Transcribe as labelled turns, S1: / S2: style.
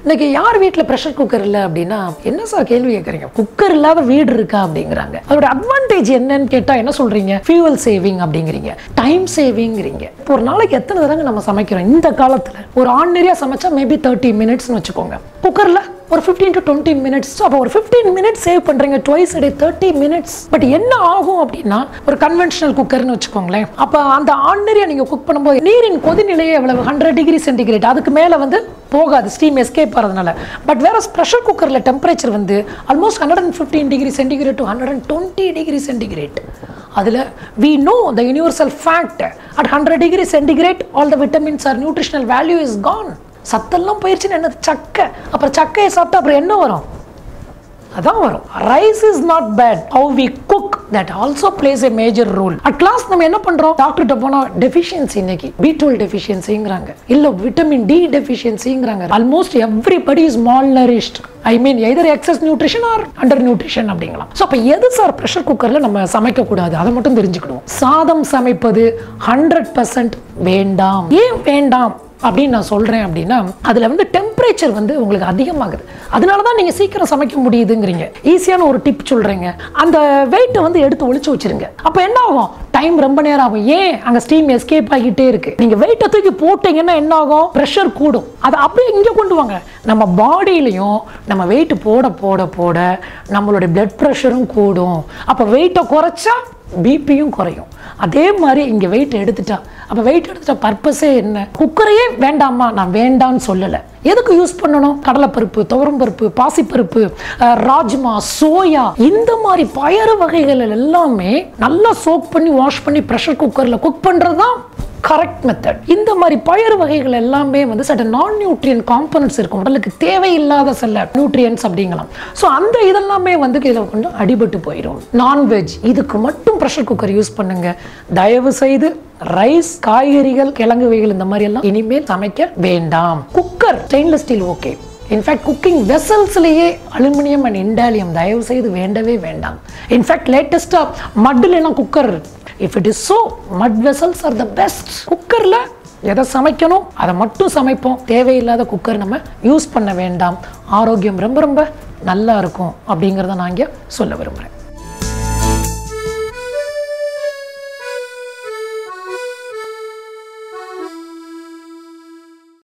S1: இன்னைக்கு யார் வீட்டில் ப்ரெஷர் குக்கர் இல்லை அப்படின்னா என்ன சார் கேள்வி கேட்குறீங்க, குக்கர் இல்லாத வீடு இருக்கா அப்படிங்கிறாங்க. அதோட அட்வான்டேஜ் என்னன்னு கேட்டால் என்ன சொல்றீங்க, ஃபியூவல் சேவிங் அப்படிங்கிறீங்க, டைம் சேவிங்கிறீங்க. இப்போ ஒரு நாளைக்கு எத்தனை தடவை நம்ம சமைக்கிறோம் இந்த காலத்தில்? ஒரு ஆர்டினரியாக சமைச்சா மேபி 30 மினிட்ஸ்னு வச்சுக்கோங்க, குக்கரில் ஒரு 15 to 20 மினிட்ஸ். அப்போ ஒரு 15 மினிட்ஸ் சேவ் பண்ணுறீங்க, twice a day 30 minutes. But என்ன ஆகும் அப்படின்னா ஒரு கன்வென்ஷனல் குக்கர்னு வச்சுக்கோங்களேன், அப்போ அந்த ஆர்டினரியாக நீங்கள் குக் பண்ணும்போது நீரின் கொதிநிலையே எவ்வளவு 100 டிகிரி சென்டிகிரேட், அதுக்கு மேலே வந்து போகாது, ஸ்டீம் எஸ்கேப் ஆகிறதுனால. பட் வேற ப்ரெஷர் குக்கரில் டெம்பரேச்சர் வந்து almost 115 degree centigrade to 120 degree centigrade. அதில் we know the universal fact at 100 degree centigrade all the vitamins or nutritional value is gone. சத்தெல்லாம் போயிடுச்சுன்னு என்னது, சக்கை. அப்புறம் சக்கையை சாப்பிட்டா அப்புறம் என்ன வரும்? அதான் வரும். Rice is not bad, how we cook that also plays a major role. At class நம்ம என்ன பண்றோம், டாக்டர்கிட்ட போனா டெஃபிஷியன்சி, இன்னைக்கு B12 டெஃபிஷியன்சிங்கிறாங்க, இல்ல விட்டமின் D டெஃபிஷியன்சிங்கிறாங்க. Almost everybody is malnourished. I mean either excess nutrition or under nutrition அப்படிங்கலாம். ஸோ அப்போ எது சார் ப்ரெஷர் குக்கரில் நம்ம சமைக்கக்கூடாது, அதை மட்டும் தெரிஞ்சுக்கணும். சாதம் சமைப்பது 100% வேண்டாம். ஏன் வேண்டாம் அப்படின்னு நான் சொல்கிறேன் அப்படின்னா, அதில் வந்து டெம்பரேச்சர் வந்து உங்களுக்கு அதிகமாகுது, அதனால தான் நீங்கள் சீக்கிரம் சமைக்க முடியுதுங்கிறீங்க. ஈஸியான ஒரு டிப் சொல்கிறேங்க, அந்த வெயிட்டை வந்து எடுத்து ஒளிச்சு வச்சிருங்க. அப்போ என்ன ஆகும், டைம் ரொம்ப நேரம் ஆகும். ஏன், அங்கே ஸ்டீம் எஸ்கேப் ஆகிட்டே இருக்கு. நீங்கள் வெயிட்டை தூக்கி போட்டீங்கன்னா என்ன ஆகும், ப்ரெஷர் கூடும். அதை அப்படியே இங்கே கொண்டு வாங்க. நம்ம பாடியிலையும் நம்ம வெயிட் போட போட போட நம்மளுடைய பிளட் ப்ரெஷரும் கூடும். அப்போ வெயிட்டை குறைச்சா பிபியும் குறையும். அதே மாதிரி இங்கே வெயிட் எடுத்துட்டா, அப்போ வெயிட் எடுத்துட்டா பர்பஸே என்ன? குக்கரையே வேண்டாமா, நான் வேண்டான்னு சொல்லலை. எதுக்கு யூஸ் பண்ணணும்? கடலைப்பருப்பு, துவரம்பருப்பு, பாசிப்பருப்பு, ராஜ்மா, சோயா, இந்த மாதிரி பயறு வகைகள் எல்லாமே நல்லா சோக் பண்ணி வாஷ் பண்ணி ப்ரெஷர் குக்கரில் குக் பண்ணுறது தான் கரெக்ட் மெத்தட். இந்த மாதிரி பயறு வகைகள் எல்லாமே வந்து சட்ட நான் நியூட்ரியன் காம்பனன்ட்ஸ் இருக்கும், உடலுக்கு தேவையில்லாத சில நியூட்ரியன்ஸ் அப்படிங்கலாம். ஸோ அந்த இதெல்லாமே வந்து இதில் கொஞ்சம் அடிபட்டு போயிடும். நான்வெஜ் இதுக்கு மட்டும் ப்ரெஷர் குக்கர் யூஸ் பண்ணுங்க. தயவு செய்து ரைஸ், காய்கறிகள், கிழங்கு வகைகள் இந்த மாதிரி எல்லாம் இனிமேல் சமைக்க வேண்டாம். Cooker stainless steel okay. In fact cooking வெசல்ஸ்லேயே அலுமினியம் அண்ட் இண்டாலியம் தயவு செய்து வேண்டவே வேண்டாம். இன்ஃபேக்ட் லேட்டஸ்ட்டாக மட்டிலாம் cooker. If it is so, mud vessels are the best. குக்கரில் எதை சமைக்கணும் அதை மட்டும் சமைப்போம். தேவையில்லாத குக்கர் நம்ம யூஸ் பண்ண வேண்டாம். ஆரோக்கியம் ரொம்ப ரொம்ப நல்லா இருக்கும் அப்படிங்கிறத நான் இங்கே சொல்ல விரும்புகிறேன்.